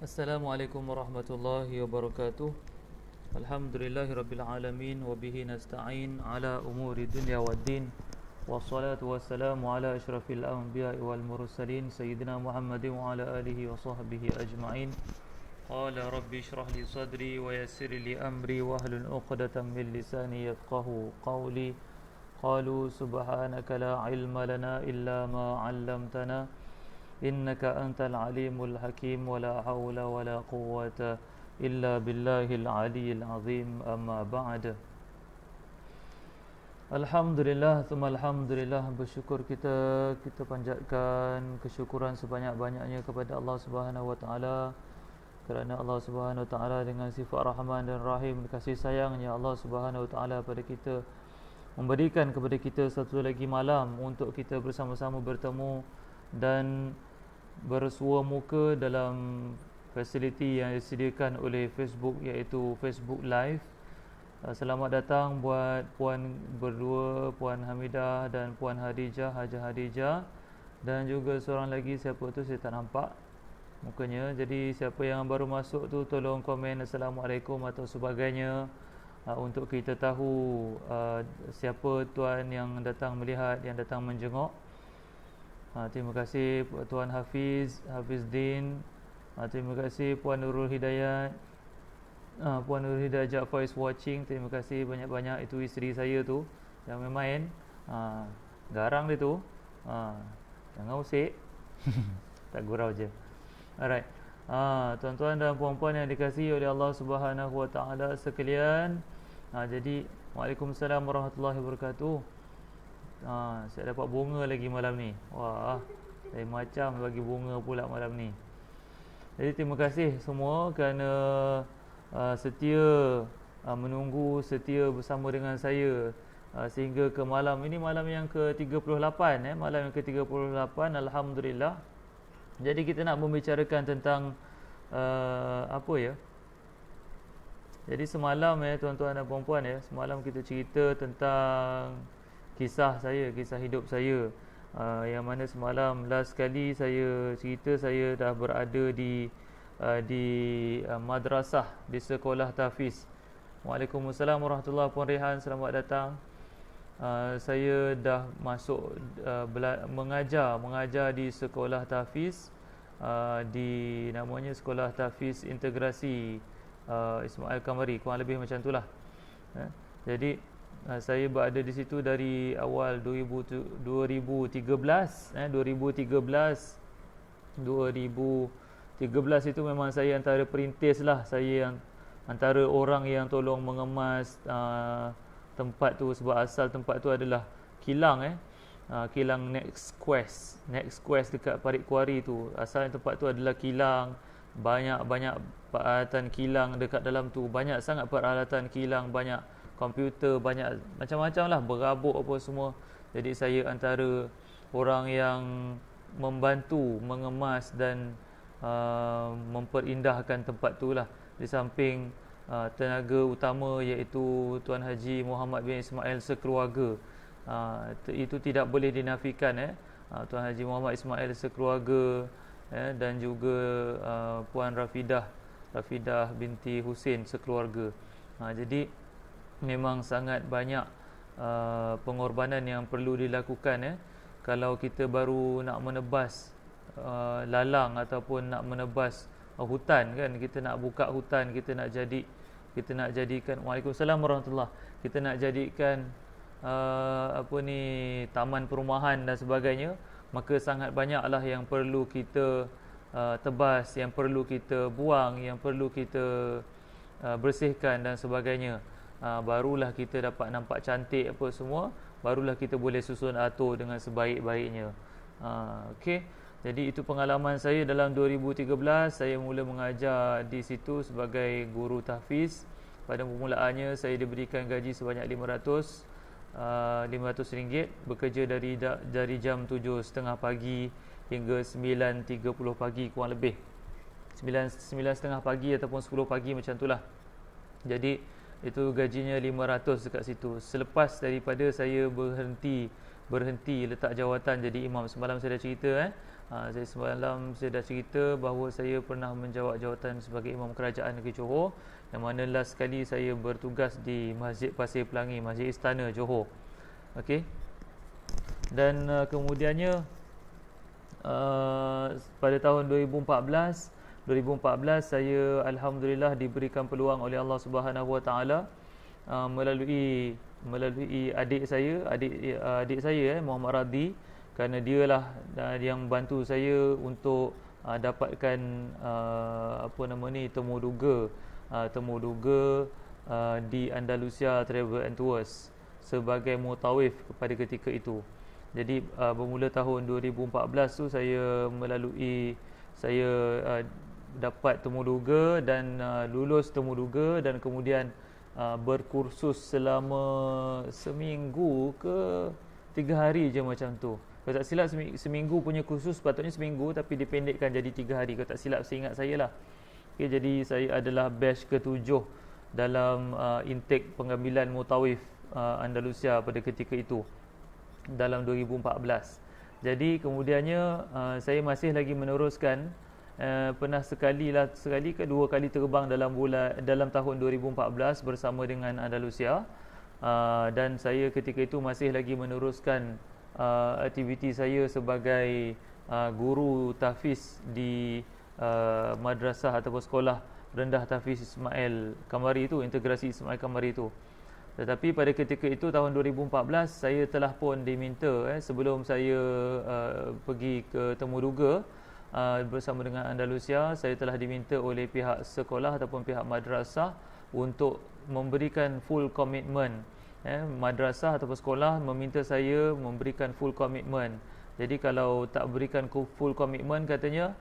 Assalamualaikum warahmatullahi wabarakatuh. Alhamdulillahirabbil alamin wa bihi nasta'in ala umuri dunya waddin. Wassalatu wassalamu ala asyrafil anbiya'i wal mursalin sayyidina Muhammadin wa ala alihi wa sahbihi ajma'in. Qala rabbi shrah li sadri wa yassir li amri wahlul 'uqdatam min lisani yafqahu qawli. Qalu subhanaka la ilma lana illa ma 'allamtana innaka antal alimul hakim wala haula wala quwwata illa billahil aliyil azim amma ba'd. Alhamdulillah, thumma alhamdulillah, bersyukur kita panjatkan kesyukuran sebanyak-banyaknya kepada Allah Subhanahu wa taala, kerana Allah Subhanahu wa taala dengan sifat Rahman dan Rahim, kasih sayangnya Allah Subhanahu wa taala pada kita, memberikan kepada kita satu lagi malam untuk kita bersama-sama bertemu dan bersua muka dalam fasiliti yang disediakan oleh Facebook, iaitu Facebook Live. Selamat datang buat Puan berdua, Puan Hamidah dan Puan Hadijah, Haja Hadijah, dan juga seorang lagi, siapa tu saya tak nampak mukanya. Jadi siapa yang baru masuk tu tolong komen Assalamualaikum atau sebagainya, untuk kita tahu siapa tuan yang datang melihat, yang datang menjenguk. Terima kasih Tuan Hafiz Din. Terima kasih Puan Nurul Hidayat. Puan Nurul Hidayat Jaafar is watching. Terima kasih banyak-banyak. Itu isteri saya tu yang main-main. Garang dia tu. Jangan usik. Tak gurau je. Alright. Tuan-tuan dan puan-puan yang dikasihi oleh Allah Subhanahu wa taala sekalian. Jadi Waalaikumsalam warahmatullahi wabarakatuh. Saya dapat bunga lagi malam ni. Wah, lain macam bagi bunga pula malam ni. Jadi terima kasih semua kerana setia menunggu, setia bersama dengan saya sehingga ke malam ini, malam yang ke-38, malam yang ke-38, alhamdulillah. Jadi kita nak membicarakan tentang apa ya? Jadi semalam tuan-tuan dan puan-puan, semalam kita cerita tentang kisah hidup saya, yang mana semalam last kali saya cerita saya dah berada di madrasah, di sekolah tahfiz. Waalaikumsalam warahmatullahi wabarakatuh. Puan Rehan, selamat datang. Saya dah masuk mengajar di sekolah tahfiz, di namanya Sekolah Tahfiz Integrasi Ismail Kamari, kurang lebih macam itulah. Jadi saya berada di situ dari awal 2013 itu memang saya antara perintis lah. Saya yang antara orang yang tolong mengemas tempat tu, sebab asal tempat tu adalah kilang kilang Next Quest dekat Parit Kuari tu. Asalnya tempat tu adalah kilang, banyak peralatan kilang dekat dalam tu, banyak sangat peralatan kilang, banyak komputer, banyak macam-macam lah, berabuk apa semua. Jadi saya antara orang yang membantu mengemas dan memperindahkan tempat tu lah. Di samping tenaga utama iaitu Tuan Haji Muhammad bin Ismail sekeluarga, itu tidak boleh dinafikan. Tuan Haji Muhammad Ismail sekeluarga, dan juga Puan Rafidah binti Husin sekeluarga. Jadi memang sangat banyak pengorbanan yang perlu dilakukan. Kalau kita baru nak menebas lalang ataupun nak menebas hutan kan, kita nak buka hutan, kita nak jadikan Waalaikumsalam warahmatullahi, kita nak jadikan taman perumahan dan sebagainya, maka sangat banyaklah yang perlu kita tebas, yang perlu kita buang, yang perlu kita bersihkan dan sebagainya. Barulah kita dapat nampak cantik apa semua, barulah kita boleh susun atur dengan sebaik-baiknya. Okey. Jadi itu pengalaman saya dalam 2013. Saya mula mengajar di situ sebagai guru tahfiz. Pada permulaannya saya diberikan gaji sebanyak RM500, bekerja dari jam 7.30 pagi hingga 9.30 pagi, kurang lebih 9.30 pagi ataupun 10 pagi macam itulah. Jadi itu gajinya 500 dekat situ. Selepas daripada saya berhenti letak jawatan jadi imam. Semalam saya dah cerita Saya semalam saya dah cerita bahawa saya pernah menjawat jawatan sebagai Imam Kerajaan Negeri Johor, yang mana last sekali saya bertugas di Masjid Pasir Pelangi, Masjid Istana Johor. Okey. Dan kemudiannya pada tahun 2014 saya alhamdulillah diberikan peluang oleh Allah Subhanahu Wa Taala melalui adik saya Muhammad Radhi, kerana dialah yang bantu saya untuk dapatkan temu duga di Andalusia Travel and Tours sebagai mutawif pada ketika itu. Jadi bermula tahun 2014 tu saya dapat temu duga dan lulus temu duga, dan kemudian berkursus selama seminggu ke 3 hari je macam tu. Kalau tak silap seminggu punya kursus sepatutnya seminggu, tapi dipendekkan jadi 3 hari. Kalau tak silap seingat saya lah. Okay, jadi saya adalah batch ke-7 dalam intake pengambilan mutawif Andalusia pada ketika itu dalam 2014. Jadi kemudiannya saya masih lagi meneruskan, pernah sekali ke 2 kali terbang dalam tahun 2014 bersama dengan Andalusia, dan saya ketika itu masih lagi meneruskan aktiviti saya sebagai guru tahfiz di madrasah ataupun sekolah rendah tahfiz Ismail Kamari itu, integrasi Ismail Kamari itu. Tetapi pada ketika itu tahun 2014 saya telah pun diminta sebelum saya pergi ke Temuduga bersama dengan Andalusia, saya telah diminta oleh pihak sekolah ataupun pihak madrasah untuk memberikan full commitment. Madrasah ataupun sekolah meminta saya memberikan full commitment. Jadi kalau tak berikan full commitment katanya,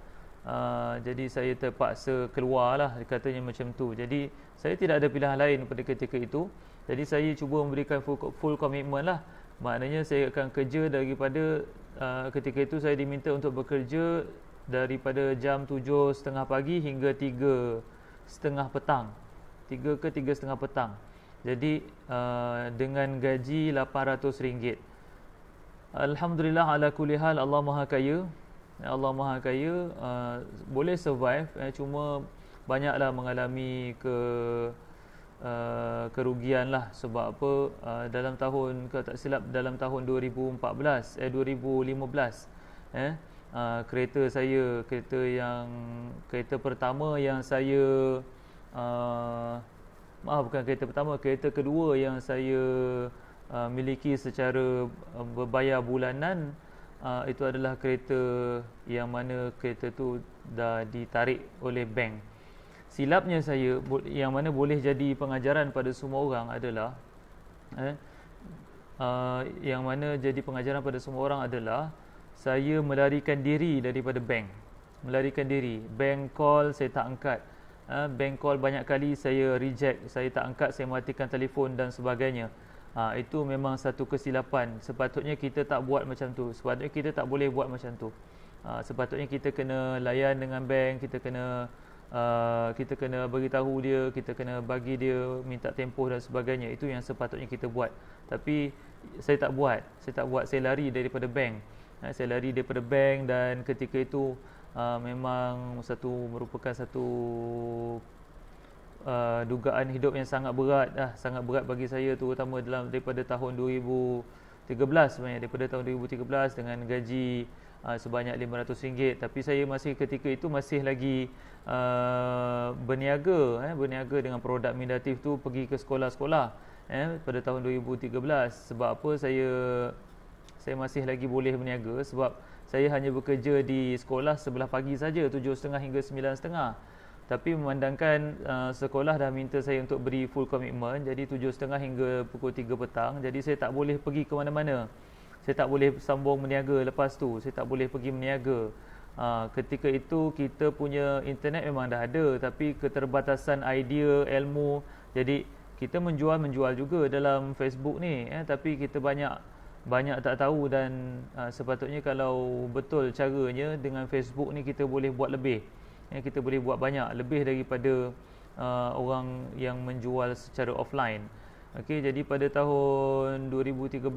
jadi saya terpaksa keluarlah, katanya macam tu. Jadi saya tidak ada pilihan lain pada ketika itu. Jadi saya cuba memberikan full commitment lah. Maknanya saya akan kerja daripada ketika itu saya diminta untuk bekerja daripada jam 7.30 pagi hingga 3.30 petang. 3 ke 3.30 petang. Jadi dengan gaji RM800. Alhamdulillah ala kulli hal, Allah Maha Kaya. Allah Maha Kaya, boleh survive, cuma banyaklah mengalami kerugian lah. Sebab apa, dalam tahun, kalau tak silap dalam tahun 2015 kereta pertama yang saya kereta kedua yang saya miliki secara berbayar bulanan, itu adalah kereta yang mana kereta tu dah ditarik oleh bank. Silapnya saya, yang mana boleh jadi pengajaran pada semua orang adalah yang mana jadi pengajaran pada semua orang adalah saya melarikan diri daripada bank. Melarikan diri. Bank call saya tak angkat. Bank call banyak kali saya reject, saya tak angkat, saya matikan telefon dan sebagainya. Itu memang satu kesilapan. Sepatutnya kita tak buat macam tu. Sepatutnya kita tak boleh buat macam tu. Sepatutnya kita kena layan dengan bank, kita kena beritahu dia, kita kena bagi dia minta tempoh dan sebagainya. Itu yang sepatutnya kita buat. Tapi saya tak buat. Saya lari daripada bank. Saya lari daripada bank, dan ketika itu memang merupakan satu dugaan hidup yang sangat berat, sangat berat bagi saya, terutama daripada tahun 2013 sebenarnya, daripada tahun 2013 dengan gaji sebanyak RM500. Tapi saya ketika itu masih lagi berniaga dengan produk Mindatif tu, pergi ke sekolah-sekolah pada tahun 2013. Sebab apa saya masih lagi boleh berniaga, sebab saya hanya bekerja di sekolah sebelah pagi saja, 7.30 hingga 9.30. Tapi memandangkan sekolah dah minta saya untuk beri full commitment, jadi 7.30 hingga pukul 3 petang. Jadi saya tak boleh pergi ke mana-mana. Saya tak boleh sambung berniaga lepas tu. Saya tak boleh pergi berniaga. Ketika itu kita punya internet memang dah ada, tapi keterbatasan idea, ilmu. Jadi kita menjual juga dalam Facebook ni, tapi kita banyak tak tahu. Dan sepatutnya kalau betul caranya dengan Facebook ni, kita boleh buat lebih. Kita boleh buat banyak, lebih daripada orang yang menjual secara offline. Okey, jadi pada tahun 2013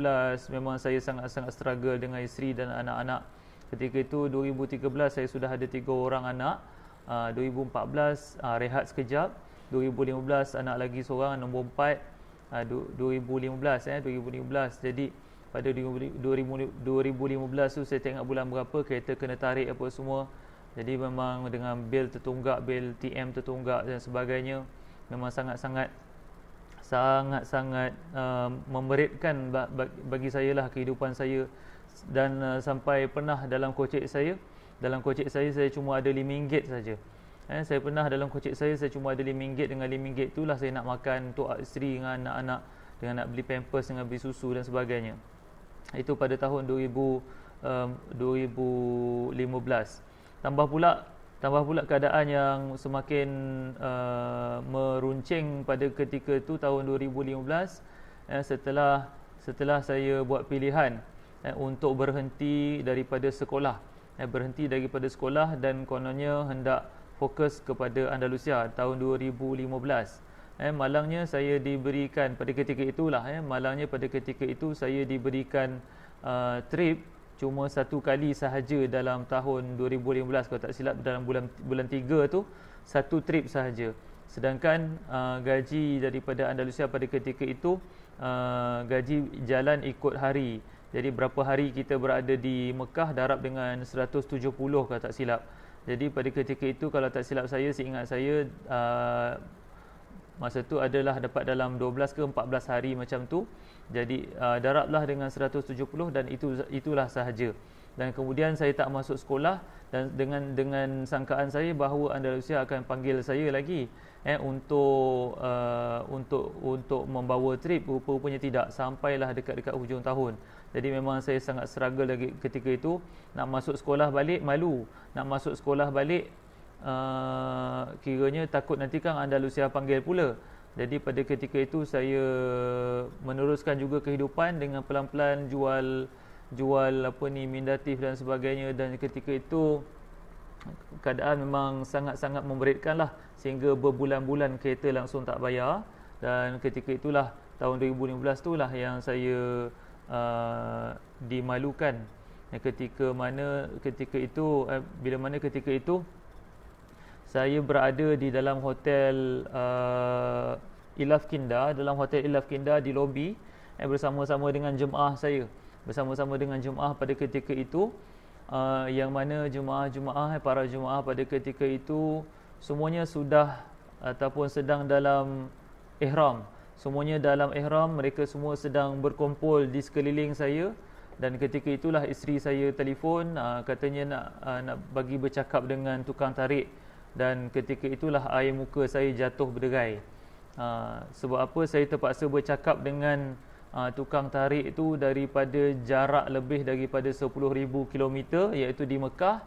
memang saya sangat-sangat struggle dengan isteri dan anak-anak. Ketika itu 2013 saya sudah ada 3 orang anak. 2014 rehat sekejap. 2015 anak lagi seorang, nombor 4. 2015 Jadi pada 2015 tu saya tengok bulan berapa kereta kena tarik apa semua. Jadi memang dengan bil tertunggak, bil TM tertunggak dan sebagainya, memang sangat-sangat memeritkan bagi saya lah kehidupan saya. Dan sampai pernah dalam kocek saya cuma ada RM5 saja. Saya pernah dalam kocek saya cuma ada RM5. Dengan RM5 itulah saya nak makan untuk isteri dengan anak-anak, dengan nak beli pampers, dengan beli susu dan sebagainya. Itu pada tahun 2015. Tambah pula keadaan yang semakin meruncing pada ketika itu tahun 2015, setelah saya buat pilihan untuk berhenti daripada sekolah, dan kononnya hendak fokus kepada Andalusia tahun 2015. Malangnya saya diberikan pada ketika itu saya diberikan trip cuma satu kali sahaja dalam tahun 2015, kalau tak silap dalam bulan 3 tu, satu trip sahaja. Sedangkan gaji daripada Andalusia pada ketika itu gaji jalan ikut hari. Jadi berapa hari kita berada di Mekah darab dengan 170 kalau tak silap. Jadi pada ketika itu kalau tak silap saya, seingat saya masa tu adalah dapat dalam 12 ke 14 hari macam tu. Jadi darablah dengan 170 dan itulah sahaja. Dan kemudian saya tak masuk sekolah, dan dengan sangkaan saya bahawa Andalusia akan panggil saya lagi untuk membawa trip. Rupanya tidak, sampailah dekat-dekat hujung tahun. Jadi memang saya sangat struggle lagi ketika itu. Nak masuk sekolah balik malu, nak masuk sekolah balik kiranya takut nanti kan Andalusia panggil pula. Jadi pada ketika itu saya meneruskan juga kehidupan dengan pelan-pelan jual mindatif dan sebagainya. Dan ketika itu keadaan memang sangat-sangat memberatkan lah, sehingga berbulan-bulan kereta langsung tak bayar. Dan ketika itulah tahun 2015 itulah yang saya dimalukan ketika itu saya berada di dalam hotel Ilaf Kinda, di lobi bersama-sama dengan jemaah saya, pada ketika itu, yang mana para jemaah pada ketika itu semuanya sudah ataupun sedang dalam ihram. Semuanya dalam ihram, mereka semua sedang berkumpul di sekeliling saya. Dan ketika itulah isteri saya telefon, katanya nak bagi bercakap dengan tukang tarik. Dan ketika itulah air muka saya jatuh berderai. Sebab apa saya terpaksa bercakap dengan tukang tarik itu daripada jarak lebih daripada 10,000 km, iaitu di Mekah.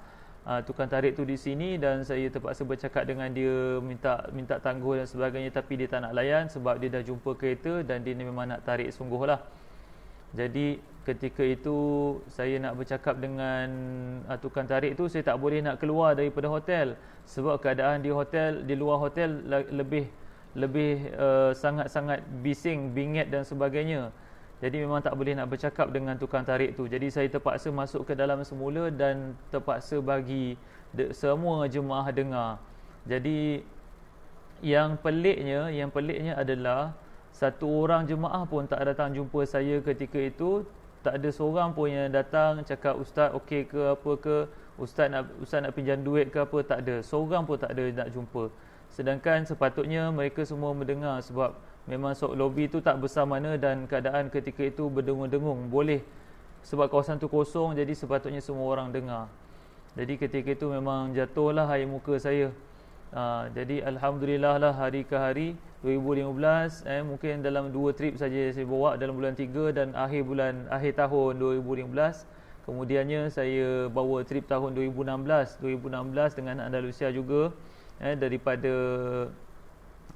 Tukang tarik tu di sini, dan saya terpaksa bercakap dengan dia, minta tangguh dan sebagainya, tapi dia tak nak layan sebab dia dah jumpa kereta dan dia memang nak tarik sungguhlah. Jadi ketika itu saya nak bercakap dengan tukang tarik tu, saya tak boleh nak keluar daripada hotel sebab keadaan di luar hotel lebih sangat-sangat bising, bingit dan sebagainya. Jadi memang tak boleh nak bercakap dengan tukang tarik tu. Jadi saya terpaksa masuk ke dalam semula dan terpaksa bagi semua jemaah dengar. Jadi yang peliknya adalah satu orang jemaah pun tak datang jumpa saya ketika itu. Tak ada seorang pun yang datang cakap, "Ustaz okey ke apa ke? Ustaz nak pinjam duit ke apa?" Tak ada. Seorang pun tak ada nak jumpa. Sedangkan sepatutnya mereka semua mendengar, sebab memang lobi tu tak besar mana dan keadaan ketika itu berdengung-dengung. Boleh sebab kawasan tu kosong, jadi sepatutnya semua orang dengar. Jadi ketika itu memang jatuhlah air muka saya. Jadi alhamdulillah lah, hari ke hari 2015 mungkin dalam 2 trip saja saya bawa dalam bulan 3 dan akhir tahun 2015. Kemudiannya saya bawa trip tahun 2016 dengan Andalusia juga, daripada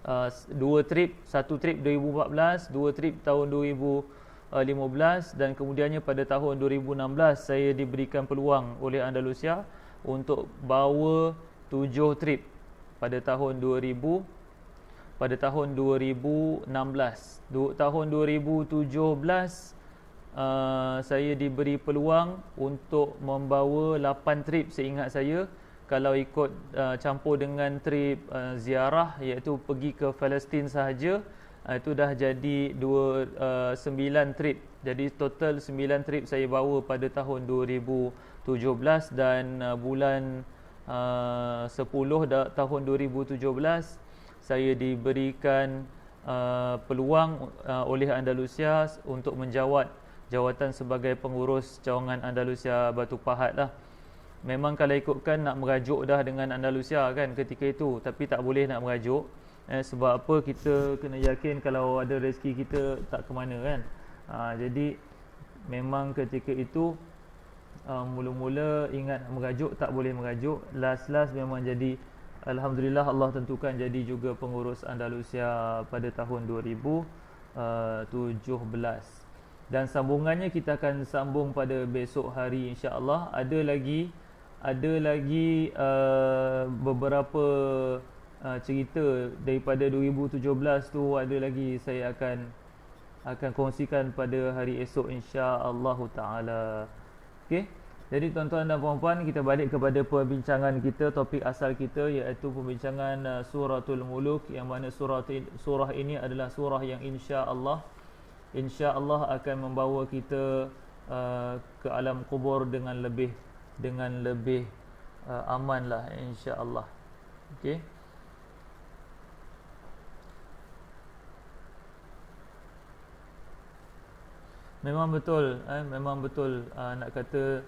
2 trip, 1 trip 2014, 2 trip tahun 2015, dan kemudiannya pada tahun 2016 saya diberikan peluang oleh Andalusia untuk bawa 7 trip pada tahun 2016. Tahun 2017 saya diberi peluang untuk membawa 8 trip seingat saya. Kalau ikut campur dengan trip ziarah, iaitu pergi ke Palestin sahaja, itu dah jadi 9 trip. Jadi total 9 trip saya bawa pada tahun 2017, dan bulan 10 tahun 2017 saya diberikan peluang oleh Andalusia untuk menjawat jawatan sebagai pengurus cawangan Andalusia Batu Pahat lah. Memang kalau ikutkan nak merajuk dah dengan Andalusia kan ketika itu, tapi tak boleh nak merajuk. Sebab apa? Kita kena yakin kalau ada rezeki kita tak ke mana kan. Jadi memang ketika itu mula-mula ingat merajuk, tak boleh merajuk. Last memang jadi, alhamdulillah Allah tentukan jadi juga pengurus Andalusia pada tahun 2017. Dan sambungannya kita akan sambung pada besok hari insya-Allah. Ada lagi beberapa cerita daripada 2017 tu, ada lagi saya akan kongsikan pada hari esok insya-Allah taala. Okey. Jadi tuan-tuan dan puan-puan, kita balik kepada perbincangan kita, topik asal kita, iaitu perbincangan Suratul Muluk, yang mana surah ini adalah surah yang insya-Allah akan membawa kita ke alam kubur dengan lebih aman lah insya-Allah. Okey. Memang betul nak kata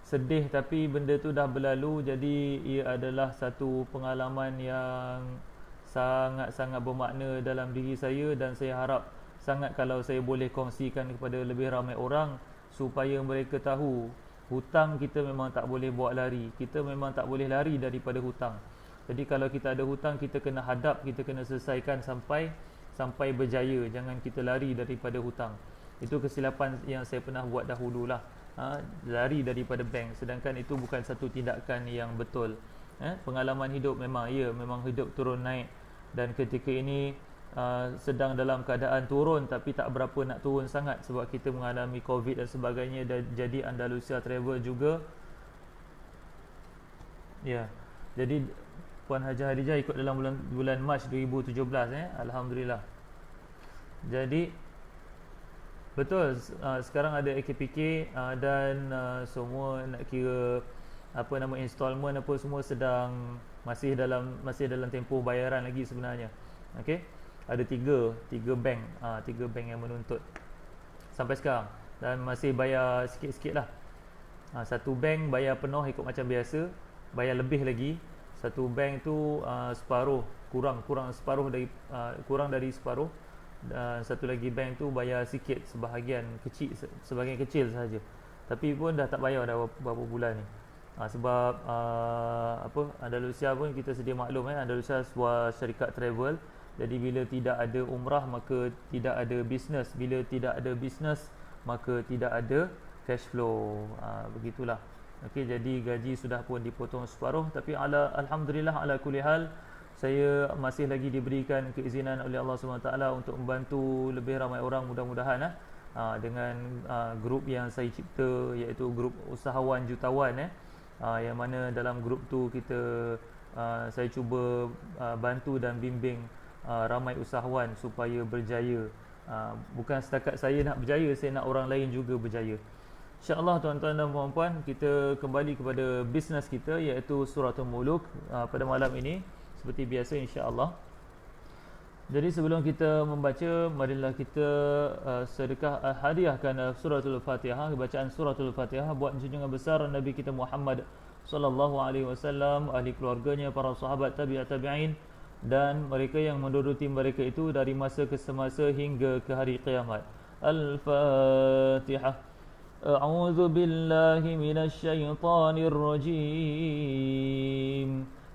sedih, tapi benda tu dah berlalu. Jadi ia adalah satu pengalaman yang sangat-sangat bermakna dalam diri saya, dan saya harap sangat kalau saya boleh kongsikan kepada lebih ramai orang supaya mereka tahu hutang kita memang tak boleh buat lari. Kita memang tak boleh lari daripada hutang. Jadi kalau kita ada hutang, kita kena hadap, kita kena selesaikan sampai berjaya. Jangan kita lari daripada hutang. Itu kesilapan yang saya pernah buat dahululah. Lari daripada bank, sedangkan itu bukan satu tindakan yang betul. Pengalaman hidup memang hidup turun naik, dan ketika ini sedang dalam keadaan turun, tapi tak berapa nak turun sangat sebab kita mengalami COVID dan sebagainya. Dan jadi Andalusia Travel juga, ya, jadi Puan Hajah Hadijah ikut dalam bulan Mac 2017 alhamdulillah. Jadi betul, sekarang ada AKPK, dan semua nak kira installment apa semua masih dalam tempoh bayaran lagi sebenarnya. Okey. Ada tiga bank yang menuntut sampai sekarang, dan masih bayar sikit-sikit lah. Satu bank bayar penuh ikut macam biasa, bayar lebih lagi. Satu bank tu separuh, kurang dari separuh. Dan satu lagi bank tu bayar sikit, sebahagian kecil sahaja. Tapi pun dah tak bayar dah berapa bulan ni. Sebab Andalusia pun kita sedia maklum, Andalusia sebuah syarikat travel. Jadi bila tidak ada umrah, maka tidak ada bisnes. Bila tidak ada bisnes, maka tidak ada cash flow. Begitulah. Okey, jadi gaji sudah pun dipotong separuh. Tapi alhamdulillah ala kulli hal, saya masih lagi diberikan keizinan oleh Allah SWT untuk membantu lebih ramai orang, mudah-mudahan dengan grup yang saya cipta, iaitu grup usahawan jutawan, yang mana dalam grup tu saya cuba bantu dan bimbing ramai usahawan supaya berjaya. Bukan setakat saya nak berjaya, saya nak orang lain juga berjaya. InsyaAllah tuan-tuan dan puan-puan, kita kembali kepada bisnes kita, iaitu Suratul Muluk pada malam ini seperti biasa insya-Allah. Jadi sebelum kita membaca, marilah kita sedekah hadiahkan suratul Fatihah, bacaan suratul Fatihah buat junjungan besar Nabi kita Muhammad sallallahu alaihi wasallam, ahli keluarganya, para sahabat, tabi'in, dan mereka yang menuruti mereka itu dari masa ke semasa hingga ke hari kiamat. Al-Fatihah. A'udzu billahi minasy syaithanir rajim.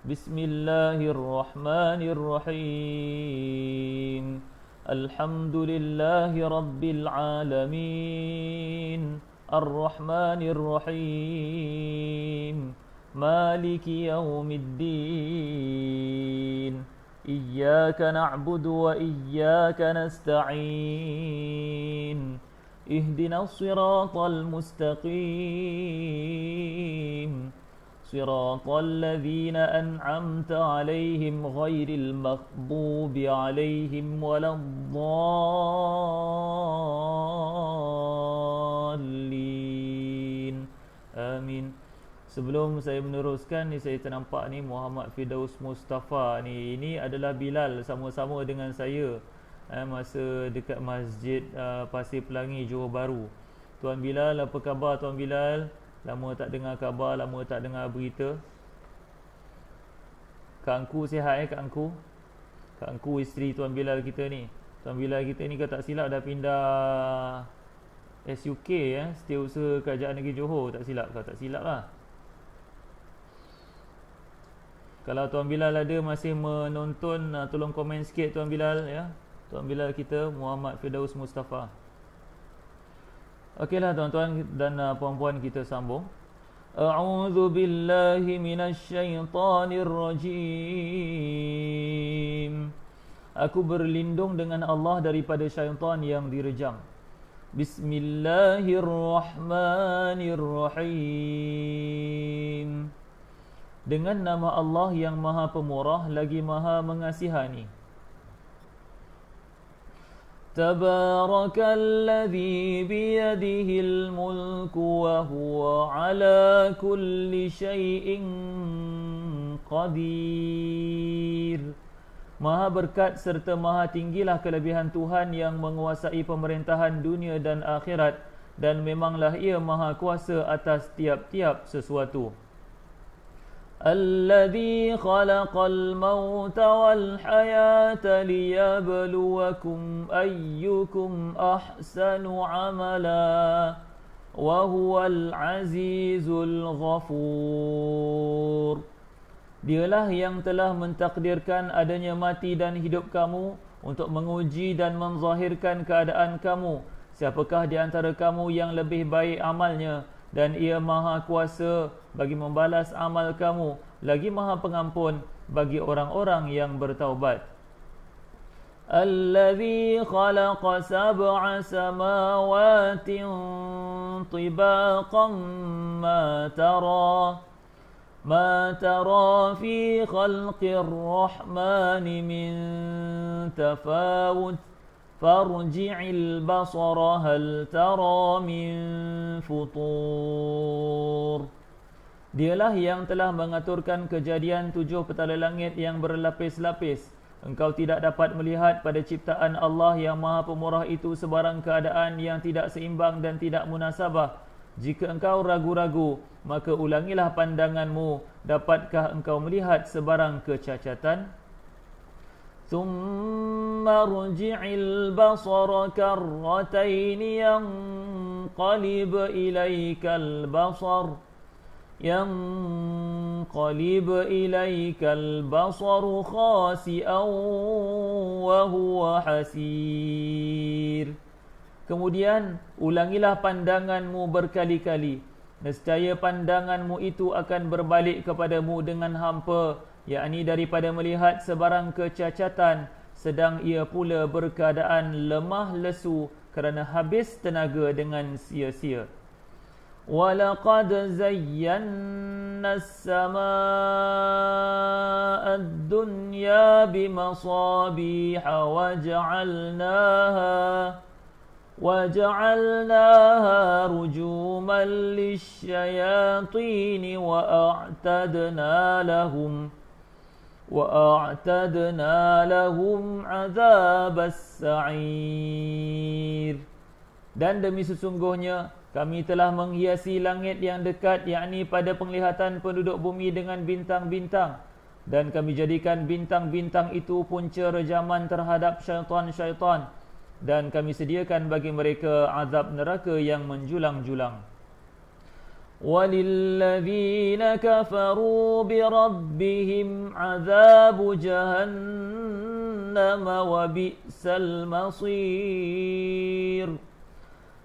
Bismillahirrahmanirrahim. Alhamdulillahi rabbil alamin. Ar-Rahmanir Rahim. Maliki yaumiddin. Iyyaka na'budu wa iyyaka nasta'in. ihdinas siratal mustaqim siratal ladzina an'amta 'alaihim ghairil maghdubi 'alaihim waladdallin. Amin. Sebelum saya meneruskan ni, saya ternampak ni Muhammad Firdaus Mustafa ni. Ini adalah Bilal sama-sama dengan saya masa dekat Masjid Pasir Pelangi, Johor Bahru. Tuan Bilal, apa khabar Tuan Bilal? Lama tak dengar khabar, lama tak dengar berita. Kak Angku sihat Kak Angku? Kak Angku isteri Tuan Bilal kita ni. Tuan Bilal kita ni kalau tak silap dah pindah SUK Setiausaha Kerajaan Negeri Johor, tak silap. Kalau tak silap lah. Kalau Tuan Bilal ada masih menonton, tolong komen sikit Tuan Bilal ya. Tuan Bilal kita Muhammad Firdaus Mustafa. Okeylah tuan-tuan dan puan-puan, kita sambung. A'udzu billahi minasyaitonir rajim. Aku berlindung dengan Allah daripada syaitan yang direjam. Bismillahirrahmanirrahim. Dengan nama Allah yang Maha Pemurah lagi Maha Mengasihani. Tabarakalladzi biyadihil mulku wa huwa ala kulli syai'in qadir. Maha berkat serta maha tinggilah kelebihan Tuhan yang menguasai pemerintahan dunia dan akhirat, dan memanglah ia maha kuasa atas tiap-tiap sesuatu. Alladzi khalaqal mauta wal hayata liyabluwakum ayyukum ahsanu amala wa huwal azizul ghafur. Dialah yang telah mentakdirkan adanya mati dan hidup kamu untuk menguji dan menzahirkan keadaan kamu. Siapakah di antara kamu yang lebih baik amalnya, dan ia maha kuasa bagi membalas amal kamu, lagi maha pengampun bagi orang-orang yang bertaubat. Allazi khalaqa sab'a samawatin tibaqan ma tara fi khalqir rahmani min tafawut farji'il basara hal tara min futur. Dialah yang telah mengaturkan kejadian 7 petala langit yang berlapis-lapis. Engkau tidak dapat melihat pada ciptaan Allah yang Maha Pemurah itu sebarang keadaan yang tidak seimbang dan tidak munasabah. Jika engkau ragu-ragu, maka ulangilah pandanganmu. Dapatkah engkau melihat sebarang kecacatan? ثم ارجع البصر كرتين ينقلب إليك البصر خاسئا وهو حسير. Kemudian ulangilah pandanganmu berkali-kali. Nescaya pandanganmu itu akan berbalik kepadamu dengan hampa, yakni daripada melihat sebarang kecacatan, sedang ia pula berkeadaan lemah lesu kerana habis tenaga dengan sia-sia. وَلَقَدْ زَيَّنَّا السَّمَاءَ الدُّنْيَا بِمَصَابِيحَ وَجَعَلْنَاهَا رُجُومًا لِلشَّيَاطِينِ وَأَعْتَدْنَا لَهُمْ عَذَابَ السَّعِيرِ. Dan demi sesungguhnya kami telah menghiasi langit yang dekat, yakni pada penglihatan penduduk bumi, dengan bintang-bintang, dan kami jadikan bintang-bintang itu punca rejaman terhadap syaitan-syaitan, dan kami sediakan bagi mereka azab neraka yang menjulang-julang. وَلِلَّذِينَ كَفَرُوا بِرَبِّهِمْ عَذَابُ جَهَنَّمَ وَبِئْسَ الْمَصِيرُ.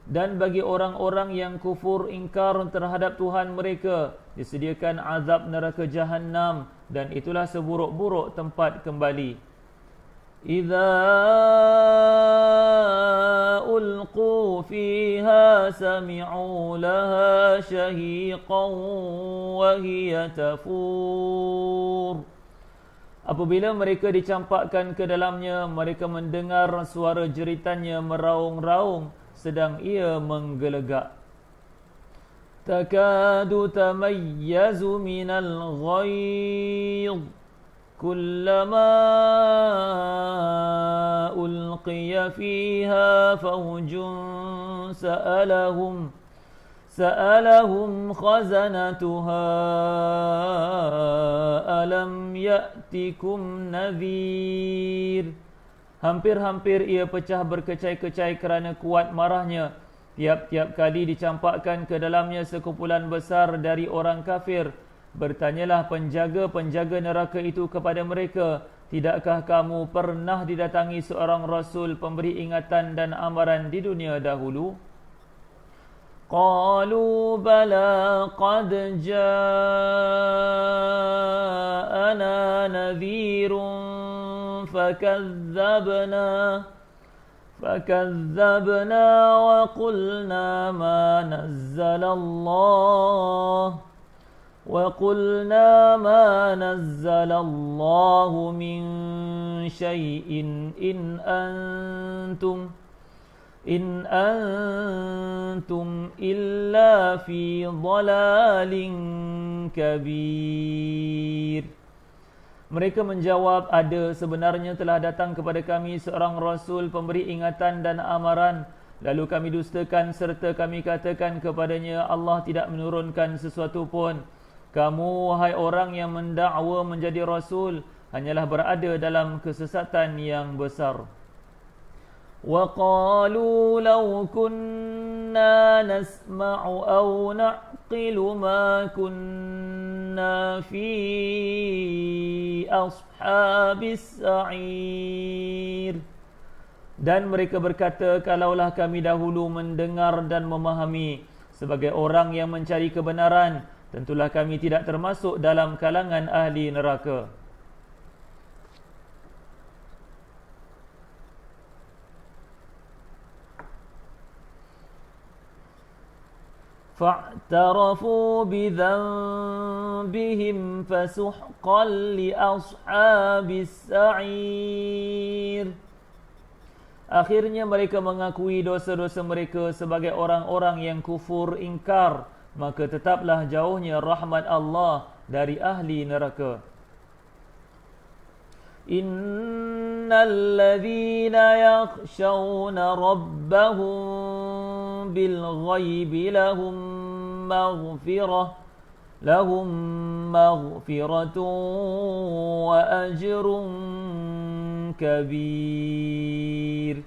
Dan bagi orang-orang yang kufur ingkar terhadap Tuhan mereka disediakan azab neraka Jahannam, dan itulah seburuk-buruk tempat kembali. إِذَا ألقوا فيها سمعوا لها شهيقا وهي تفور. Apabila mereka dicampakkan ke dalamnya, mereka mendengar suara jeritannya meraung-raung sedang ia menggelegak. Takadu tamayyazu minal ghayz kullama ulqiya fiha fawjun sa'alahum khazanatuha alam ya'tikum nadhir. Hampir-hampir ia pecah berkecai-kecai kerana kuat marahnya. Tiap-tiap kali dicampakkan ke dalamnya sekumpulan besar dari orang kafir, bertanyalah penjaga-penjaga neraka itu kepada mereka, tidakkah kamu pernah didatangi seorang rasul pemberi ingatan dan amaran di dunia dahulu? Qalu bala qad ja'ana nadhirun فكذبنا وقلنا ما نزل الله من شيء إن أنتم إلا في ضلال كبير. Mereka menjawab, ada, sebenarnya telah datang kepada kami seorang rasul pemberi ingatan dan amaran. Lalu kami dustakan serta kami katakan kepadanya, Allah tidak menurunkan sesuatu pun. Kamu, wahai orang yang mendakwa menjadi rasul, hanyalah berada dalam kesesatan yang besar. وَقَالُوا لَوْ كُنَّا نَسْمَعُ أَوْ نَعْقِلُ مَا كُنَّا فِي أَصْحَابِ السَّعِيرِ. Dan mereka berkata, kalaulah kami dahulu mendengar dan memahami sebagai orang yang mencari kebenaran, tentulah kami tidak termasuk dalam kalangan ahli neraka. فاعترفوا بذنبهم فسحقا لأصحاب السعير. Akhirnya mereka mengakui dosa-dosa mereka sebagai orang-orang yang kufur ingkar, maka tetaplah jauhnya rahmat Allah dari ahli neraka. Innal ladzina yakhshawna rabbahum bil ghaibi lahum maghfiratun wa ajrun kabir.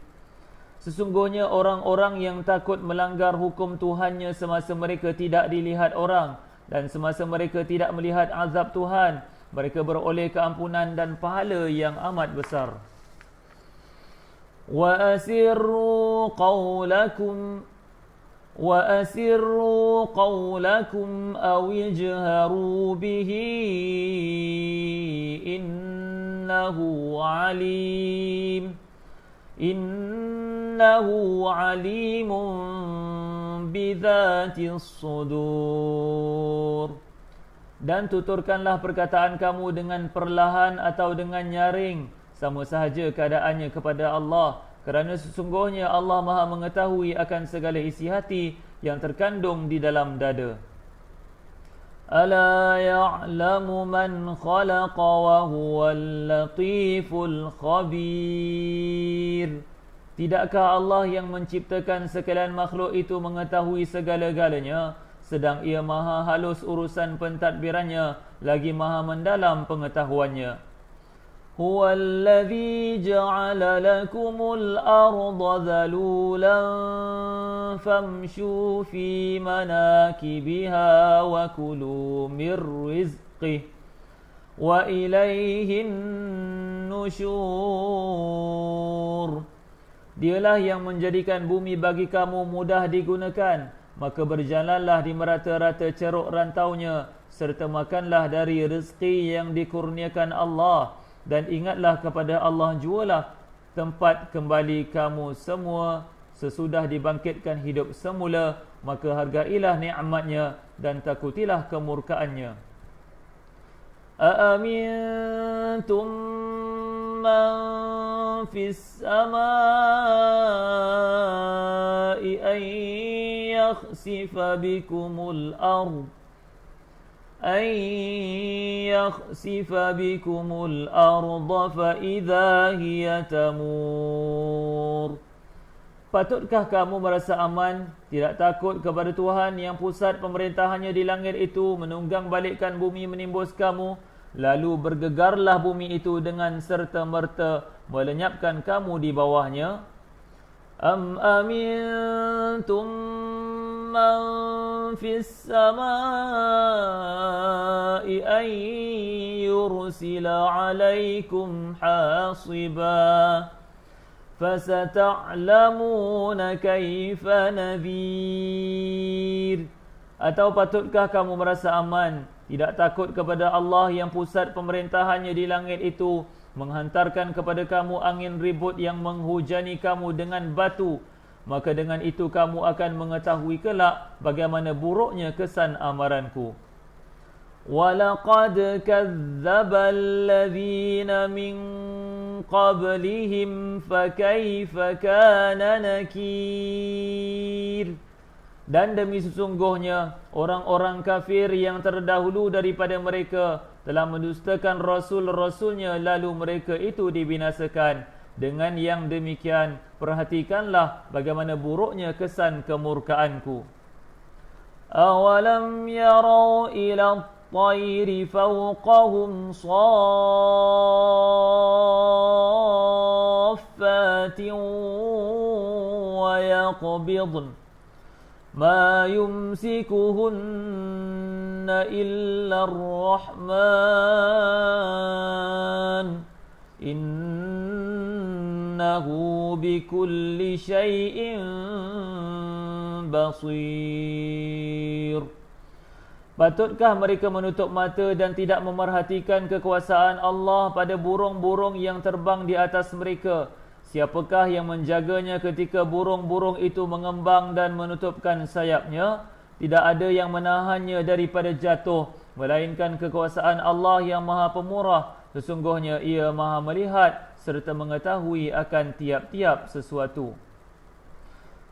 Sesungguhnya orang-orang yang takut melanggar hukum Tuhannya semasa mereka tidak dilihat orang dan semasa mereka tidak melihat azab Tuhan, mereka beroleh keampunan dan pahala yang amat besar. Wa asirru qawlakum aw ijharu bihi innahu alimun bidhatis sudur. Dan tuturkanlah perkataan kamu dengan perlahan atau dengan nyaring, sama sahaja keadaannya kepada Allah, kerana sesungguhnya Allah Maha mengetahui akan segala isi hati yang terkandung di dalam dada. Ala ya'lamu man khalaqa wa huwal latiful khabir. Tidakkah Allah yang menciptakan sekalian makhluk itu mengetahui segala-galanya, sedang ia maha halus urusan pentadbirannya, lagi maha mendalam pengetahuannya. Huwallazi ja'ala lakumul arda dhalulan famshu fi manakibiha wa kulu mir rizqih wa ilaihin nusyur. Dialah yang menjadikan bumi bagi kamu mudah digunakan, maka berjalanlah di merata-rata ceruk rantaunya, serta makanlah dari rezeki yang dikurniakan Allah, dan ingatlah kepada Allah jualah tempat kembali kamu semua. sesudah dibangkitkan hidup semula, maka hargailah nikmatnya dan takutilah kemurkaannya. Aamintum man fis samai an yakhsifa bikumul ard فإذا هي تمور. Patutkah kamu merasa aman, tidak takut kepada Tuhan yang pusat pemerintahannya di langit itu menunggang balikkan bumi menimbus kamu, lalu bergegarlah bumi itu dengan serta-merta melenyapkan kamu di bawahnya? Am amintum man fis samai an yursila alaikum hasiba fasata'lamuna kaifa nadhir. Atau patutkah kamu merasa aman, tidak takut kepada Allah yang pusat pemerintahannya di langit itu menghantarkan kepada kamu angin ribut yang menghujani kamu dengan batu, maka dengan itu kamu akan mengetahui kelak bagaimana buruknya kesan amaranku. وَلَقَدْ كَذَّبَ الَّذِينَ مِنْ قَبْلِهِمْ فَكَيْفَ كَانَ نَكِيرٌ. Dan demi sesungguhnya orang-orang kafir yang terdahulu daripada mereka telah mendustakan rasul-rasulnya, lalu mereka itu dibinasakan. Dengan yang demikian, perhatikanlah bagaimana buruknya kesan kemurkaanku. أَوَلَمْ يَرَوْا إِلَى الطَّيْرِ فَوْقَهُمْ صَافَّاتٍ وَيَقْبِضْنَ مَا يُمْسِكُهُنَّ إِلَّا الرَّحْمَنُ إِنَّهُ بِكُلِّ شَيْءٍ بَصِيرٌ. Patutkah mereka menutup mata dan tidak memerhatikan kekuasaan Allah pada burung-burung yang terbang di atas mereka? Siapakah yang menjaganya ketika burung-burung itu mengembang dan menutupkan sayapnya? Tidak ada yang menahannya daripada jatuh, melainkan kekuasaan Allah yang Maha Pemurah. Sesungguhnya Ia Maha melihat serta mengetahui akan tiap-tiap sesuatu.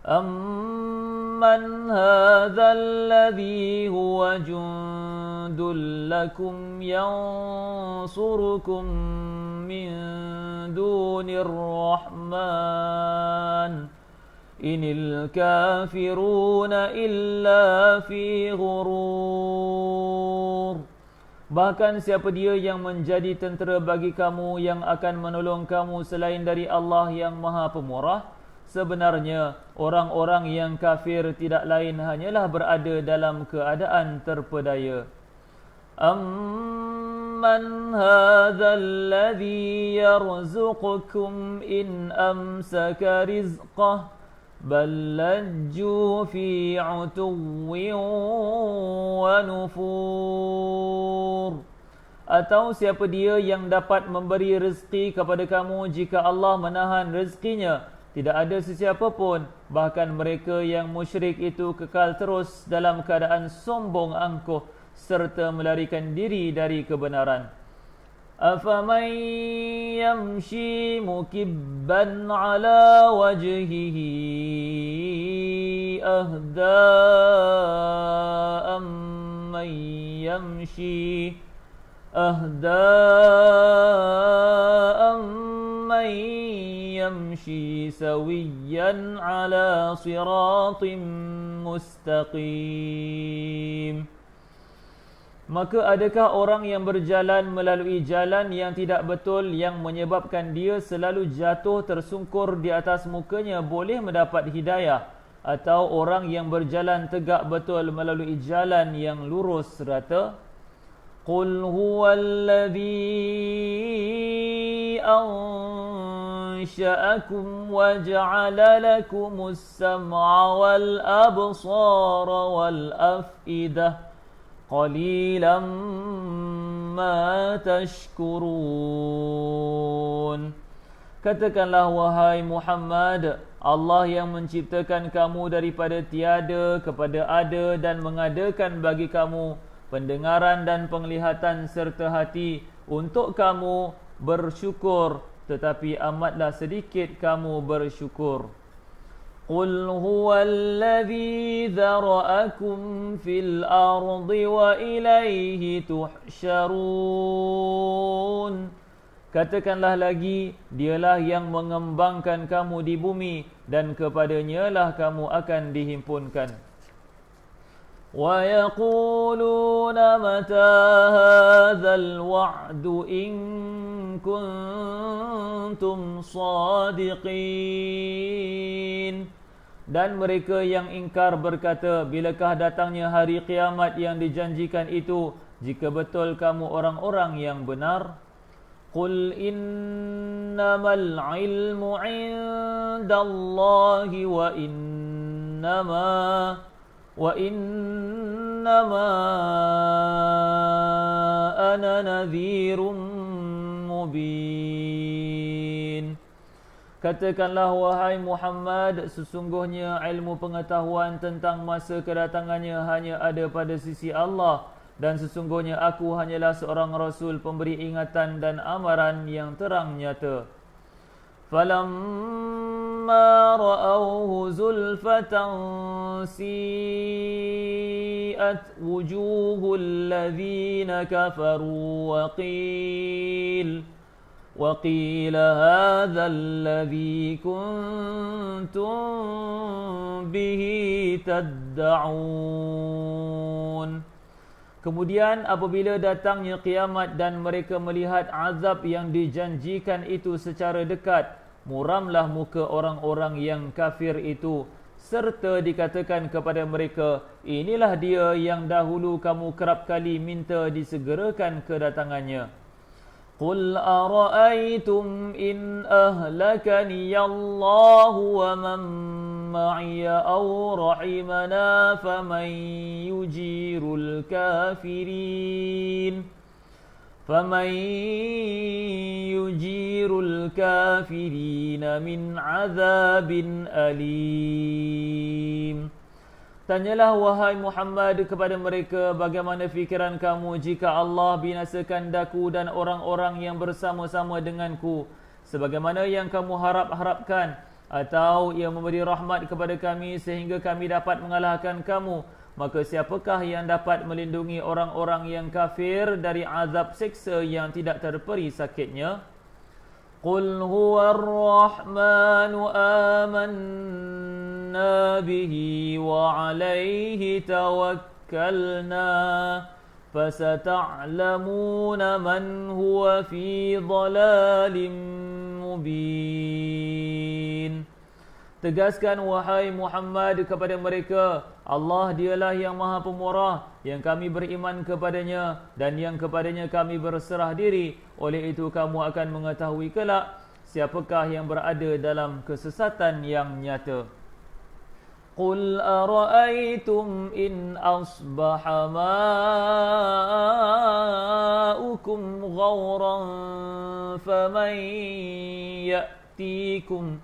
أَمَّنْ هَذَا الَّذِي هُوَ جُنْدٌ لَكُمْ يَنْصُرُكُمْ مِنْ دُونِ الرَّحْمَنِ إِنِ الْكَافِرُونَ إِلَّا فِي غُرُورٍ. Bahkan siapa dia yang menjadi tentera bagi kamu yang akan menolong kamu selain dari Allah yang Maha Pemurah? Sebenarnya orang-orang yang kafir tidak lain hanyalah berada dalam keadaan terpedaya. Amman hadzal ladzi yarzuqukum in amsaka rizqah bal lajju fi 'utuwwin wa nufur. Atau siapa dia yang dapat memberi rezeki kepada kamu jika Allah menahan rezekinya? Tidak ada sesiapa pun, bahkan mereka yang musyrik itu kekal terus dalam keadaan sombong angkuh serta melarikan diri dari kebenaran. Afaman yamshi mukibban ala wajhihi ahda amman yamshi يمشي سويا على صراط مستقيم. Maka adakah orang yang berjalan melalui jalan yang tidak betul yang menyebabkan dia selalu jatuh tersungkur di atas mukanya boleh mendapat hidayah, atau orang yang berjalan tegak betul melalui jalan yang lurus rata? Qul huwallazi ansha'akum wa ja'ala lakumus sam'a wal absara wal af'idah qalilan ma tashkurun. Katakanlah wahai Muhammad, Allah yang menciptakan kamu daripada tiada kepada ada dan mengadakan bagi kamu pendengaran dan penglihatan serta hati untuk kamu bersyukur, tetapi amatlah sedikit kamu bersyukur. Qul huwallazi dzara'akum fil ardi wa ilaihi tuhsyarun. Katakanlah lagi, dialah yang mengembangkan kamu di bumi dan kepadanya lah kamu akan dihimpunkan. Wa yaquluna mata hadzal wa'du in kuntum shadiqin. Dan mereka yang ingkar berkata, bilakah datangnya hari kiamat yang dijanjikan itu, jika betul kamu orang-orang yang benar? Qul innamal ilmu indallahi wa innama ana nadhirum mubin. Katakanlah wahai Muhammad, sesungguhnya ilmu pengetahuan tentang masa kedatangannya hanya ada pada sisi Allah, dan sesungguhnya aku hanyalah seorang rasul pemberi ingatan dan amaran yang terang nyata. Falamma ra'awhu zulfatan si'at wujuhul ladzina kafaru wa qila hadzal ladzi kuntum bihi tad'un. Kemudian apabila datangnya kiamat dan mereka melihat azab yang dijanjikan itu secara dekat, muramlah muka orang-orang yang kafir itu, serta dikatakan kepada mereka, inilah dia yang dahulu kamu kerap kali minta disegerakan kedatangannya. Qul ara'aytum in ahlakani Allahu wa man ma'iya aw rahimana faman yujirul kafirin min azabin alim. Tanyalah wahai Muhammad kepada mereka, bagaimana fikiran kamu jika Allah binasakan daku dan orang-orang yang bersama-sama denganku sebagaimana yang kamu harap-harapkan, atau ia memberi rahmat kepada kami sehingga kami dapat mengalahkan kamu, maka siapakah yang dapat melindungi orang-orang yang kafir dari azab siksa yang tidak terperi sakitnya? Qul huwa ar-Rahmanu amanna bihi wa alayhi tawakkalna fasata'lamuna man huwa fi dhalalin mubin. Tegaskan wahai Muhammad kepada mereka, Allah dialah yang maha pemurah, yang kami beriman kepadanya dan yang kepadanya kami berserah diri. Oleh itu kamu akan mengetahui kelak siapakah yang berada dalam kesesatan yang nyata. Qul ara'aytum in asbaha ma'ukum ghawran faman ya'tikum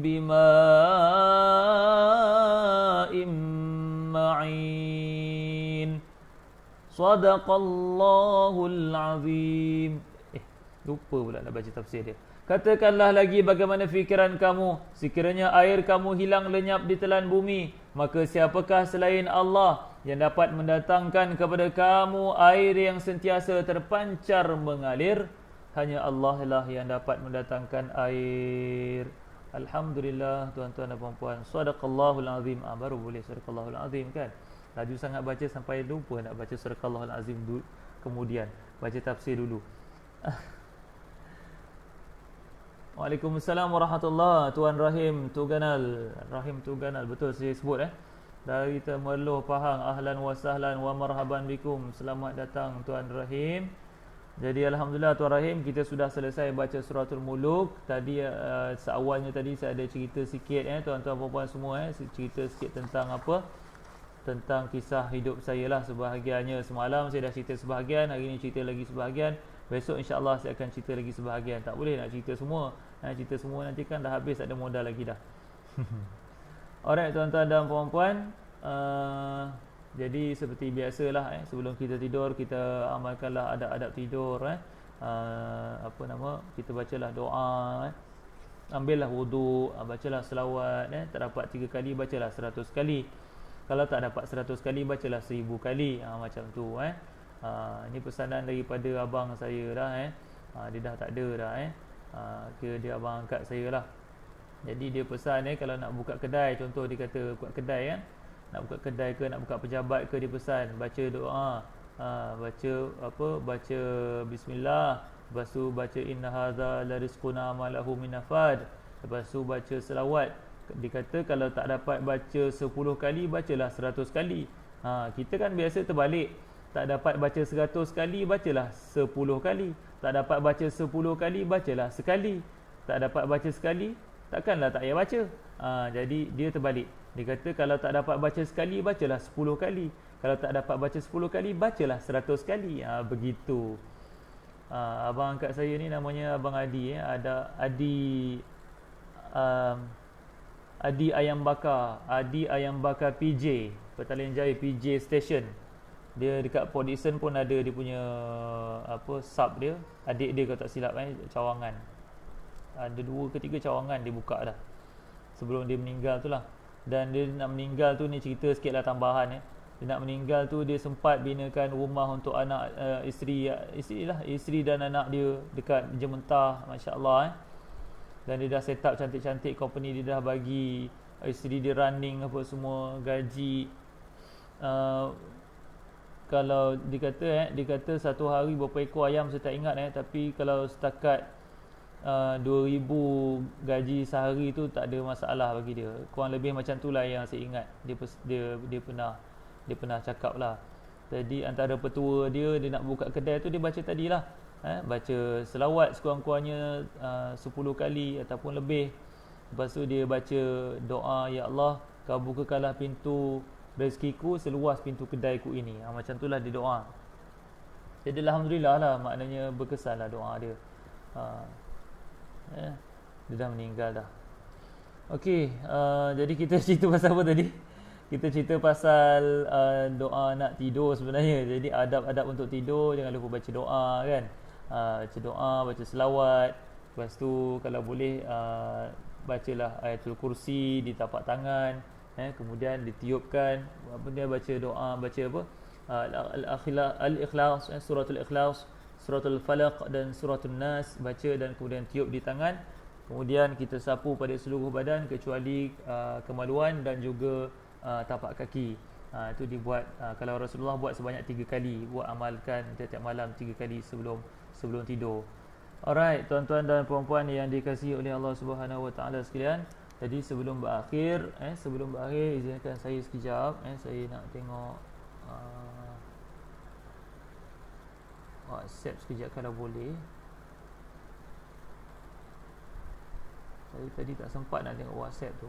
bima'in ma'in. Sadaqallahul azim. Lupa pula nak baca tafsir dia. Katakanlah lagi bagaimana fikiran kamu sekiranya air kamu hilang lenyap di telan bumi, maka siapakah selain Allah yang dapat mendatangkan kepada kamu air yang sentiasa terpancar mengalir? Hanya Allah lah yang dapat mendatangkan air. Alhamdulillah tuan-tuan dan puan-puan. Sadaqallahul azim. Baru boleh sadaqallahul azim kan? Laju sangat baca sampai lupa nak baca sadaqallahul azim dulu, kemudian baca tafsir dulu. Waalaikumsalam warahmatullahi. Tuan Rahim Tuganal. Betul saya sebut dari Temerloh Pahang. Ahlan wa sahlan wa marhaban bikum. Selamat datang Tuan Rahim. Jadi alhamdulillah Tuan Rahim, kita sudah selesai baca suratul Muluk. Tadi seawalnya tadi saya ada cerita sikit tuan-tuan puan-puan semua cerita sikit tentang apa? tentang kisah hidup saya lah. Sebahagiannya semalam saya dah cerita sebahagian, hari ni cerita lagi sebahagian, besok insya-Allah saya akan cerita lagi sebahagian. Tak boleh nak cerita semua. Cerita semua nanti kan dah habis, tak ada modal lagi dah. Alright tuan-tuan dan puan-puan, jadi seperti biasalah, sebelum kita tidur kita amalkanlah adab-adab tidur. Kita bacalah doa, ambillah wuduk, bacalah selawat, tak dapat 3 kali bacalah 100 kali. Kalau tak dapat 100 kali bacalah 1000 kali, macam tu. Ini pesanan daripada abang saya dah. Dia dah tak ada dah. Kira dia abang angkat saya lah. Jadi dia pesan kalau nak buka kedai, contoh dia kata buka kedai, nak buka kedai ke nak buka pejabat ke, dia pesan baca doa, baca bismillah, lepas tu baca inna hadza la rizquna ma lahu min nafad, lepas tu baca selawat. Dia kata kalau tak dapat baca 10 kali bacalah 100 kali. Kita kan biasa terbalik, tak dapat baca 100 kali bacalah 10 kali, tak dapat baca 10 kali bacalah sekali, tak dapat baca sekali takkanlah tak payah baca. Jadi dia terbalik. Dia kata kalau tak dapat baca sekali bacalah 10 kali, kalau tak dapat baca 10 kali bacalah 100 kali. Begitu. Abang angkat saya ni namanya Abang Adi. Ada Adi Ayam Bakar, Adi Ayam Bakar PJ, Petaling Jaya PJ Station. Dia dekat Port Dickson pun ada dia punya sub dia. Adik dia kalau tak silap cawangan. Ada 2 ke 3 cawangan dia buka dah sebelum dia meninggal tu lah. Dan dia nak meninggal tu, ni cerita sikit lah tambahan. Dia nak meninggal tu dia sempat binakan rumah untuk anak, isteri dan anak dia dekat Jementah, masya-Allah. Dan dia dah set up cantik-cantik, company dia dah bagi isteri dia running apa semua, gaji. Kalau dia kata satu hari berapa ekor ayam saya tak ingat, tapi kalau setakat 2,000 gaji sehari tu tak ada masalah bagi dia. Kurang lebih macam tu lah yang saya ingat. Dia pernah cakap lah. Jadi antara petua dia nak buka kedai tu, dia baca tadilah, baca selawat sekurang-kurangnya 10 kali ataupun lebih. Lepas tu dia baca doa, ya Allah, kau bukakanlah pintu rezekiku seluas pintu kedaiku ini. Macam tu lah dia doa. Jadi alhamdulillah lah, maknanya berkesan lah doa dia. Dia dah meninggal dah. Okey, jadi kita cerita pasal apa tadi? Kita cerita pasal doa nak tidur sebenarnya. Jadi adab-adab untuk tidur, jangan lupa baca doa kan. Baca doa, baca selawat. Lepas tu kalau boleh bacalah ayatul kursi di tapak tangan, kemudian ditiupkan. Dia baca doa, baca apa? Al-Ikhlas, suratul Ikhlas, suratul Falaq dan suratul Nas, baca dan kemudian tiup di tangan. Kemudian kita sapu pada seluruh badan kecuali kemaluan dan juga tapak kaki. Itu dibuat, kalau Rasulullah buat sebanyak 3 kali, buat amalkan tiap-tiap malam 3 kali sebelum tidur. Alright, tuan-tuan dan puan-puan yang dikasihi oleh Allah Subhanahu Wa Taala sekalian. Jadi sebelum berakhir, izinkan saya sekejap, saya nak tengok WhatsApp sekejap kalau boleh. Saya tadi tak sempat nak tengok WhatsApp tu.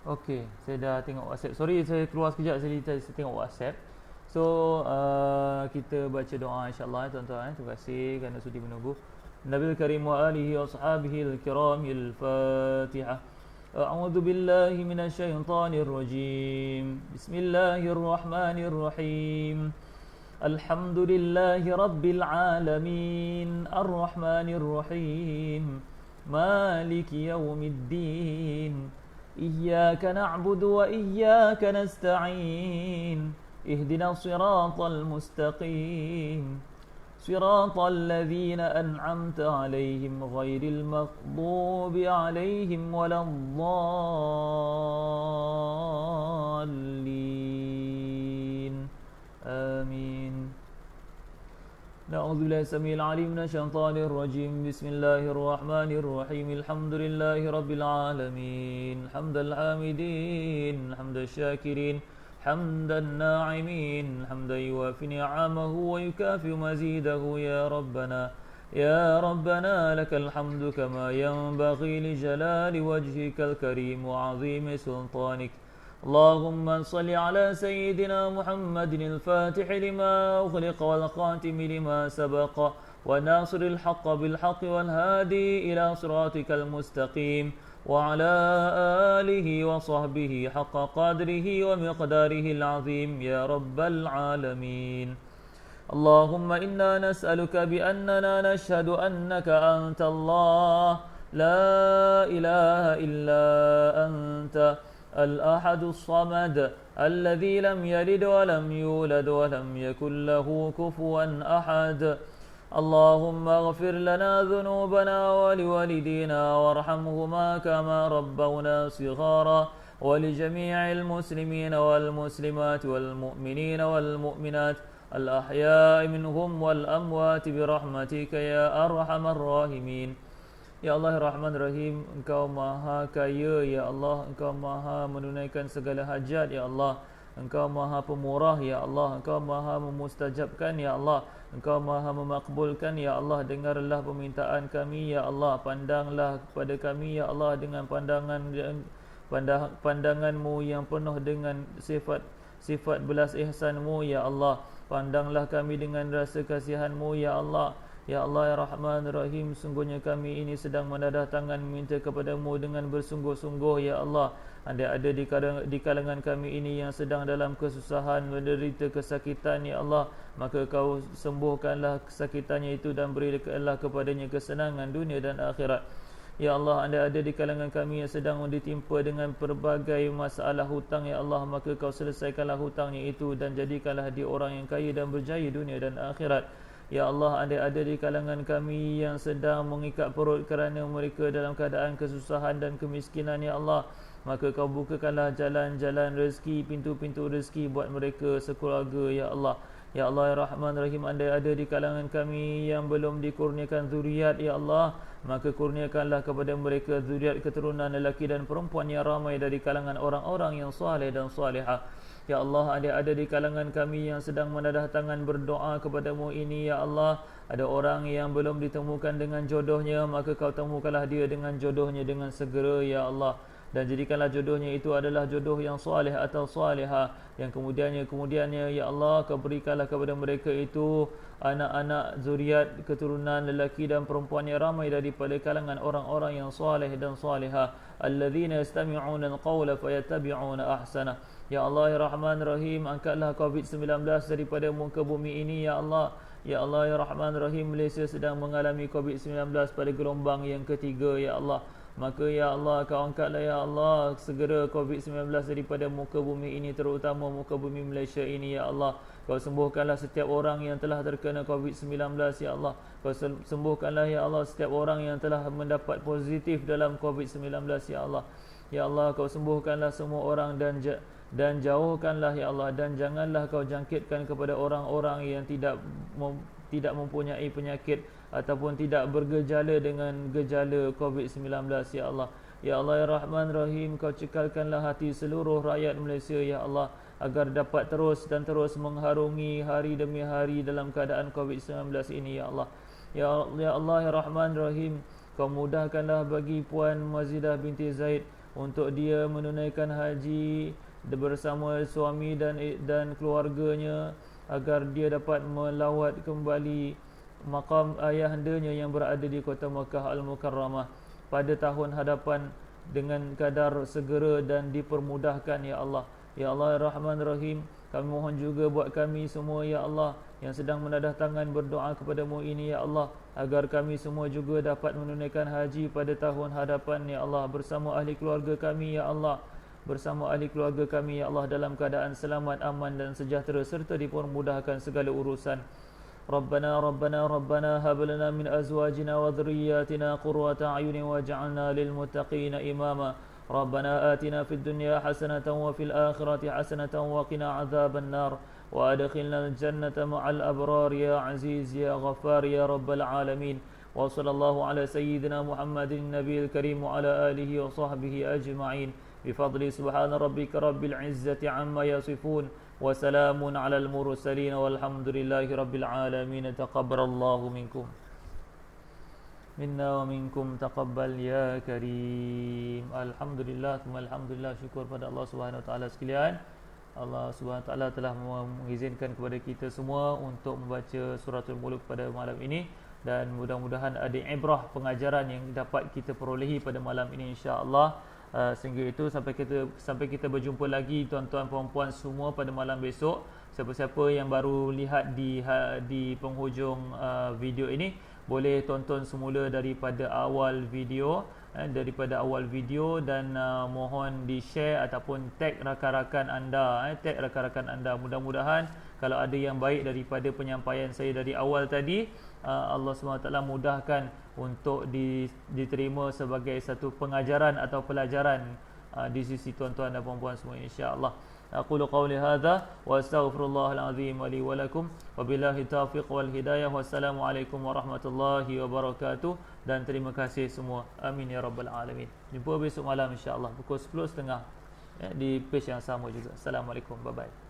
Okey, saya dah tengok WhatsApp. Sorry, saya keluar sekejap, saya tengok WhatsApp. So, kita baca doa insya-Allah tuan-tuan. Terima kasih kerana sudi menunggu. Nabil Karim wa alihi wa sahbihi al-kiramil Fatihah. A'udzu billahi minasyaitonir rajim. Bismillahirrahmanirrahim. Alhamdulillahi rabbil alamin. Arrahmanir rahim. Maliki yaumiddin. إياك نعبد وإياك نستعين اهدنا الصراط المستقيم صراط الذين أنعمت عليهم غير المغضوب عليهم ولا الضالين آمين نعوذ بالله السميع العليم من الشيطان الرجيم بسم الله الرحمن الرحيم الحمد لله رب العالمين حمد الحامدين حمد الشاكرين حمد الناعمين حمدا يوافي نعمه ويكافئ مزيده يا ربنا لك الحمد كما ينبغي لجلال وجهك الكريم وعظيم سلطانك اللهم صل على سيدنا محمد الفاتح لما أغلق والخاتم لما سبق وناصر الحق بالحق والهادي إلى صراطك المستقيم وعلى آله وصحبه حق قدره ومقداره العظيم يا رب العالمين اللهم إنا نسألك بأننا نشهد أنك أنت الله لا إله إلا أنت الأحد الصمد الذي لم يلد ولم يولد ولم يكن له كفوا أحد اللهم اغفر لنا ذنوبنا ولوالدينا وارحمهما كما ربونا صغارا ولجميع المسلمين والمسلمات والمؤمنين والمؤمنات الأحياء منهم والأموات برحمتك يا أرحم الراحمين Ya Allah Rahman Rahim, Engkau Maha Kaya Ya Allah, Engkau Maha menunaikan segala hajat Ya Allah, Engkau Maha Pemurah Ya Allah, Engkau Maha memustajabkan Ya Allah, Engkau Maha memakbulkan Ya Allah. Dengarlah permintaan kami Ya Allah, pandanglah kepada kami Ya Allah dengan pandangan-Mu yang penuh dengan sifat belas ihsan-Mu Ya Allah. Pandanglah kami dengan rasa kasihan-Mu Ya Allah. Ya Allah ya Rahman Rahim, sungguhnya kami ini sedang menadah tangan meminta kepada-Mu dengan bersungguh-sungguh Ya Allah. Andai ada di kalangan kami ini yang sedang dalam kesusahan, menderita kesakitan Ya Allah, maka Kau sembuhkanlah kesakitannya itu dan berikanlah kepadanya kesenangan dunia dan akhirat. Ya Allah, andai ada di kalangan kami yang sedang ditimpa dengan pelbagai masalah hutang Ya Allah, maka Kau selesaikanlah hutangnya itu dan jadikanlah dia orang yang kaya dan berjaya dunia dan akhirat. Ya Allah, andai ada di kalangan kami yang sedang mengikat perut kerana mereka dalam keadaan kesusahan dan kemiskinan Ya Allah, maka Kau bukakanlah jalan-jalan rezeki, pintu-pintu rezeki buat mereka sekeluarga Ya Allah. Ya Allah ya Rahman Rahim, andai ada di kalangan kami yang belum dikurniakan zuriat Ya Allah, maka kurniakanlah kepada mereka zuriat keturunan lelaki dan perempuan yang ramai dari kalangan orang-orang yang saleh dan salihah. Ya Allah, ada di kalangan kami yang sedang menadah tangan berdoa kepada-Mu ini Ya Allah, ada orang yang belum ditemukan dengan jodohnya, maka Kau temukanlah dia dengan jodohnya dengan segera Ya Allah, dan jadikanlah jodohnya itu adalah jodoh yang soleh atau soleha, yang kemudiannya Ya Allah, Kau berikanlah kepada mereka itu anak-anak zuriat keturunan lelaki dan perempuan yang ramai daripada kalangan orang-orang yang soleh dan soleha, alladzina yastami'una alqawla fayattabi'una ahsana. Ya Allah ya Rahman Rahim, angkatlah COVID-19 daripada muka bumi ini Ya Allah. Ya Allah ya Rahman Rahim, Malaysia sedang mengalami COVID-19 pada gelombang yang ketiga Ya Allah. Maka Ya Allah, Kau angkatlah Ya Allah segera COVID-19 daripada muka bumi ini, terutama muka bumi Malaysia ini Ya Allah. Kau sembuhkanlah setiap orang yang telah terkena COVID-19 Ya Allah. Kau sembuhkanlah Ya Allah setiap orang yang telah mendapat positif dalam COVID-19 Ya Allah. Ya Allah, Kau sembuhkanlah semua orang dan jauhkanlah Ya Allah, dan janganlah Kau jangkitkan kepada orang-orang yang tidak mempunyai penyakit ataupun tidak bergejala dengan gejala COVID-19 Ya Allah. Ya Allah ya Rahman Rahim, Kau cekalkanlah hati seluruh rakyat Malaysia Ya Allah, agar dapat terus mengharungi hari demi hari dalam keadaan COVID-19 ini Ya Allah. Ya Allah ya Rahman Rahim, Kau mudahkanlah bagi Puan Mazidah binti Zaid untuk dia menunaikan haji bersama suami dan keluarganya, agar dia dapat melawat kembali makam ayahandanya yang berada di kota Makkah Al-Mukarramah pada tahun hadapan dengan kadar segera dan dipermudahkan Ya Allah. Ya Allah Rahman Rahim, kami mohon juga buat kami semua Ya Allah yang sedang menadah tangan berdoa kepada-Mu ini Ya Allah, agar kami semua juga dapat menunaikan haji pada tahun hadapan Ya Allah, bersama ahli keluarga kami Ya Allah, Ya Allah, dalam keadaan selamat, aman dan sejahtera serta dipermudahkan segala urusan. Rabbana hab lana min azwajina wa dhurriyyatina qurrata a'yunin waj'alna lil muttaqina imama. Rabbana atina fid dunya hasanatan wa fil akhirati hasanatan wa qina adzaban nar. وأدخلنا الجنة مع الأبرار يا عزيز يا غفار يا رب العالمين. وصلى الله على سيدنا محمد النبي الكريم وعلى آله وصحبه أجمعين بفضل سبحان ربك رب العزة عما يصفون وسلام على المرسلين والحمد لله رب العالمين. تقبل الله منكم minna wa minkum taqabbal ya karim. Alhamdulillah, alhamdulillah, syukur pada Allah Subhanahu wa taala sekalian. Allah Subhanahu wa taala telah mengizinkan kepada kita semua untuk membaca suratul Mulk pada malam ini, dan mudah-mudahan ada ibrah pengajaran yang dapat kita perolehi pada malam ini insya-Allah. Sehingga itu sampai kita berjumpa lagi tuan-tuan puan-puan semua pada malam besok. Siapa-siapa yang baru lihat di penghujung video ini, boleh tonton semula daripada awal video dan mohon di-share ataupun tag rakan-rakan anda. Mudah-mudahan kalau ada yang baik daripada penyampaian saya dari awal tadi, Allah SWT mudahkan untuk diterima sebagai satu pengajaran atau pelajaran di sisi tuan-tuan dan puan-puan semua insya-Allah. Aqulu qawli hadha wa astaghfirullahal azim li wa lakum wa billahi taufiq wal hidayah. Wassalamualaikum warahmatullahi wabarakatuh, dan terima kasih semua. Amin ya rabbal alamin. Jumpa besok malam insya-Allah pukul 10.30 di page yang sama juga. Assalamualaikum, bye bye.